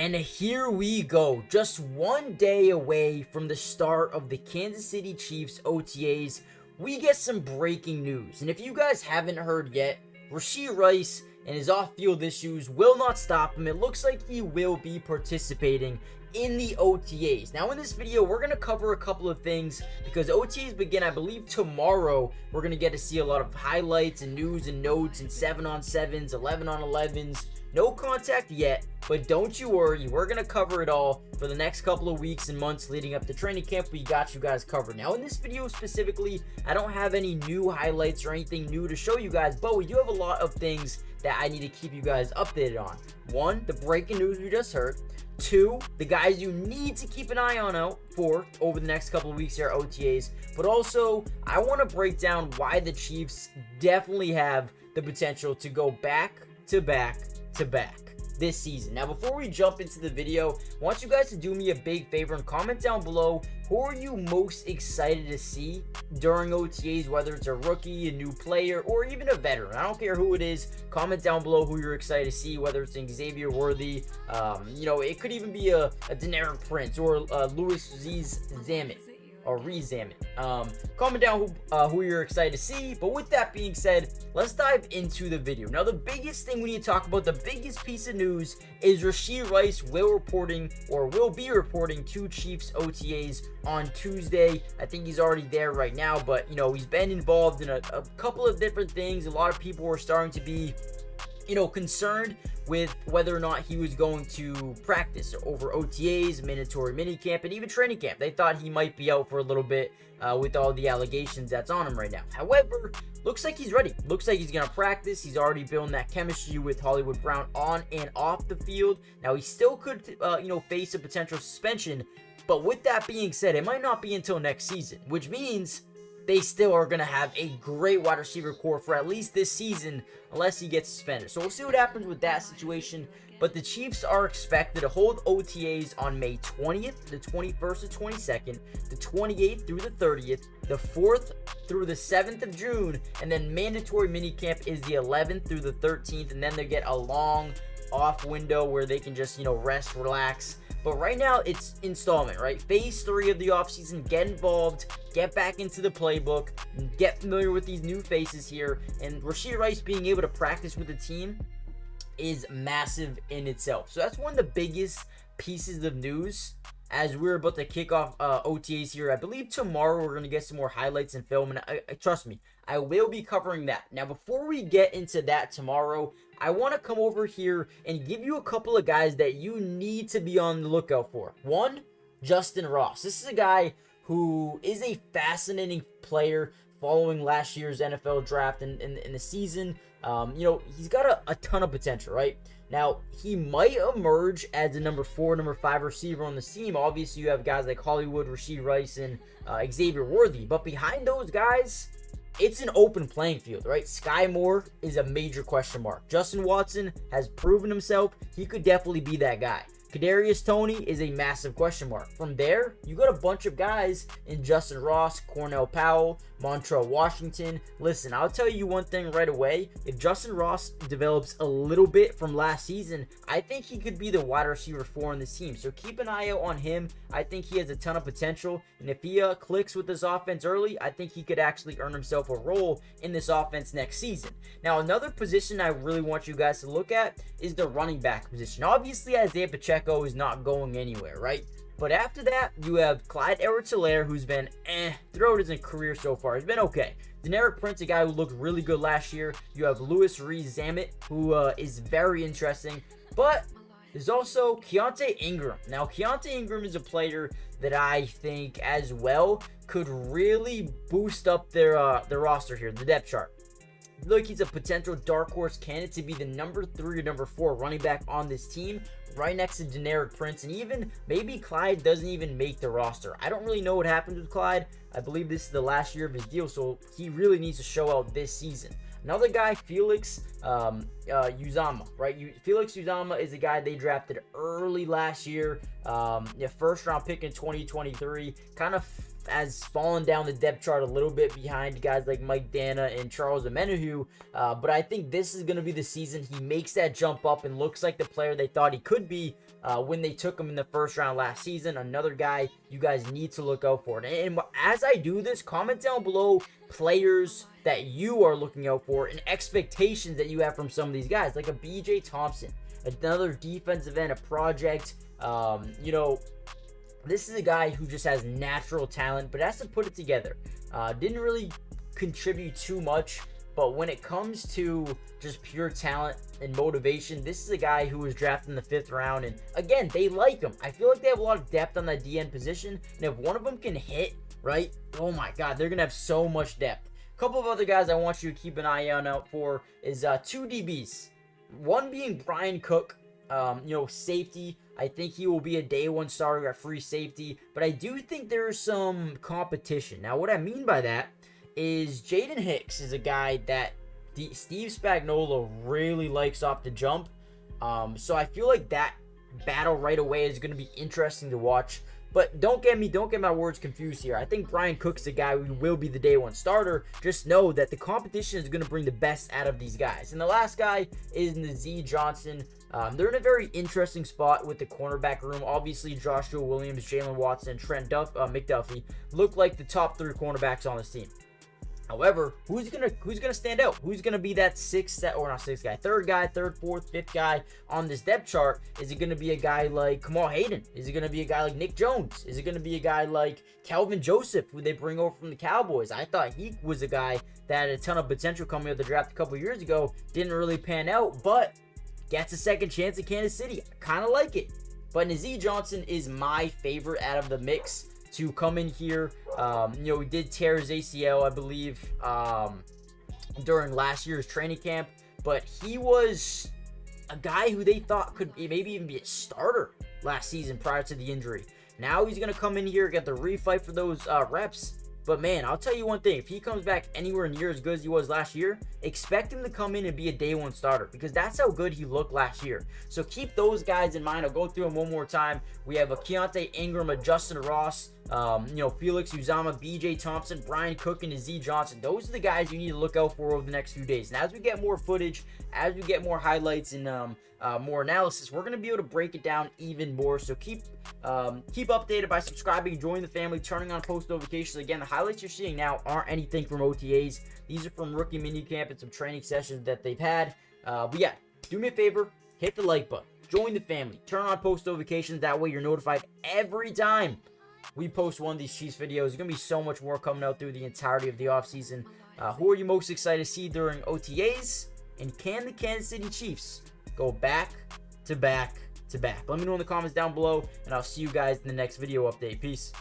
And here we go, just one day away from the start of the Kansas City Chiefs OTAs. We get some breaking news, and if you guys haven't heard yet, Rashee Rice and his off-field issues will not stop him. It looks like he will be participating in the OTAs. Now in this video, we're going to cover a couple of things because OTAs begin, I believe, tomorrow. We're going to get to see a lot of highlights and news and notes and 7-on-7s, 11-on-11s. No contact yet, but don't you worry, we're going to cover it all for the next couple of weeks and months leading up to training camp. We got you guys covered. Now in this video specifically, I don't have any new highlights or anything new to show you guys, but we do have a lot of things that I need to keep you guys updated on. One, the breaking news we just heard. Two, the guys you need to keep an eye on out for over the next couple of weeks here at OTAs. But also, I want to break down why the Chiefs definitely have the potential to go back to back this season. Now, before we jump into the video, I want you guys to do me a big favor and comment down below who are you most excited to see during OTAs, whether it's a rookie, a new player, or even a veteran. I don't care who it is. Comment down below who you're excited to see, whether it's Xavier Worthy, it could even be a Deneric Prince or Louis Zamet. Or Rezamin. Comment down who you're excited to see. But with that being said, let's dive into the video. Now, the biggest thing we need to talk about, the biggest piece of news, is Rashee Rice will be reporting to Chiefs OTAs on Tuesday. I think he's already there right now, but he's been involved in a couple of different things. A lot of people were starting to be concerned with whether or not he was going to practice over OTAs, mandatory minicamp, and even training camp. They thought he might be out for a little bit with all the allegations that's on him right now. However, looks like he's ready. Looks like he's going to practice. He's already building that chemistry with Hollywood Brown on and off the field. Now, he still could, face a potential suspension. But with that being said, it might not be until next season, which means they still are going to have a great wide receiver core for at least this season, unless he gets suspended. So we'll see what happens with that situation. But the Chiefs are expected to hold OTAs on May 20th, the 21st to 22nd, the 28th through the 30th, the 4th through the 7th of June, and then mandatory minicamp is the 11th through the 13th, and then they get a long off window where they can just, rest, relax. But right now, it's installment, right? Phase 3 of the offseason, get involved, get back into the playbook, get familiar with these new faces here. And Rashee Rice being able to practice with the team is massive in itself. So that's one of the biggest pieces of news as we're about to kick off OTAs here. I believe tomorrow we're going to get some more highlights and film, and trust me, I will be covering that. Now, before we get into that tomorrow, I want to come over here and give you a couple of guys that you need to be on the lookout for. One, Justin Ross. This is a guy who is a fascinating player following last year's NFL draft and in the season. He's got a ton of potential, right? Now, he might emerge as the number 4, number 5 receiver on the team. Obviously, you have guys like Hollywood, Rashee Rice, and Xavier Worthy. But behind those guys, it's an open playing field, right? Sky Moore is a major question mark. Justin Watson has proven himself. He could definitely be that guy. Kadarius Toney is a massive question mark. From there, you got a bunch of guys in Justin Ross, Cornell Powell, Montrell Washington. Listen, I'll tell you one thing right away. If Justin Ross develops a little bit from last season, I think he could be the wide receiver 4 on this team. So keep an eye out on him. I think he has a ton of potential. And if he clicks with this offense early, I think he could actually earn himself a role in this offense next season. Now, another position I really want you guys to look at is the running back position. Obviously, Isaiah Pacheco is not going anywhere, right? But after that, you have Clyde Edwards-Helaire, who's been throughout his career so far. He's been okay. Deneric Prince, a guy who looked really good last year. You have Louis Zamet, who is very interesting. But there's also Keontae Ingram. Now, Keontae Ingram is a player that I think as well could really boost up their roster here, the depth chart. I feel like he's a potential dark horse candidate to be the number 3 or number 4 running back on this team, right next to Deneric Prince, and even maybe Clyde doesn't even make the roster. I don't really know what happened with Clyde. I believe this is the last year of his deal, so he really needs to show out this season. Another guy, Felix Uzama, right? Felix Uzama is a guy they drafted early last year, first round pick in 2023, kind of has fallen down the depth chart a little bit behind guys like Mike Dana and Charles Omenihu, but I think this is going to be the season he makes that jump up and looks like the player they thought he could be when they took him in the first round last season. Another guy you guys need to look out for. And as I do this, comment down below players that you are looking out for and expectations that you have from some of these guys, like a BJ Thompson, another defensive end, a project. You know, this is a guy who just has natural talent, but has to put it together. Didn't really contribute too much, but when it comes to just pure talent and motivation, this is a guy who was drafted in the 5th round. And again, they like him. I feel like they have a lot of depth on that DN position. And if one of them can hit, right, oh my God, they're going to have so much depth. A couple of other guys I want you to keep an eye out for is 2 DBs. One being Brian Cook, you know, safety. I think he will be a day 1 starter at free safety, but I do think there is some competition. Now, what I mean by that is Jaden Hicks is a guy that Steve Spagnuolo really likes off the jump. So I feel like that battle right away is going to be interesting to watch. But don't get my words confused here. I think Brian Cook's the guy who will be the day 1 starter. Just know that the competition is going to bring the best out of these guys. And the last guy is Nazeeh Johnson. They're in a very interesting spot with the cornerback room. Obviously, Joshua Williams, Jalen Watson, Trent McDuffie look like the top 3 cornerbacks on this team. However, who's gonna stand out? Who's gonna be that third guy, 3rd, 4th, 5th guy on this depth chart? Is it gonna be a guy like Kamal Hayden? Is it gonna be a guy like Nick Jones? Is it gonna be a guy like Kelvin Joseph, who they bring over from the Cowboys? I thought he was a guy that had a ton of potential coming out of the draft a couple years ago. Didn't really pan out, but gets a second chance at Kansas City. I kind of like it. But Nazeeh Johnson is my favorite out of the mix to come in here. You know, he did tear his ACL, I believe, during last year's training camp, but he was a guy who they thought could maybe even be a starter last season prior to the injury. Now he's going to come in here, get the refight for those reps. But man, I'll tell you one thing, if he comes back anywhere near as good as he was last year, expect him to come in and be a day 1 starter, because that's how good he looked last year. So keep those guys in mind. I'll go through them one more time. We have a Keontae Ingram, a Justin Ross, you know, Felix Uzama, BJ Thompson, Brian Cook, and Nazeeh Johnson. Those are the guys you need to look out for over the next few days. And as we get more footage, as we get more highlights and more analysis, we're going to be able to break it down even more. So keep updated by subscribing, join the family, turning on post notifications. Again, the highlights you're seeing now aren't anything from OTAs. These are from rookie minicamp and some training sessions that they've had. But yeah, do me a favor, hit the like button, join the family, turn on post notifications. That way you're notified every time we post one of these Chiefs videos. There's going to be so much more coming out through the entirety of the offseason. Who are you most excited to see during OTAs? And can the Kansas City Chiefs go back to back to back? Let me know in the comments down below, and I'll see you guys in the next video update. Peace.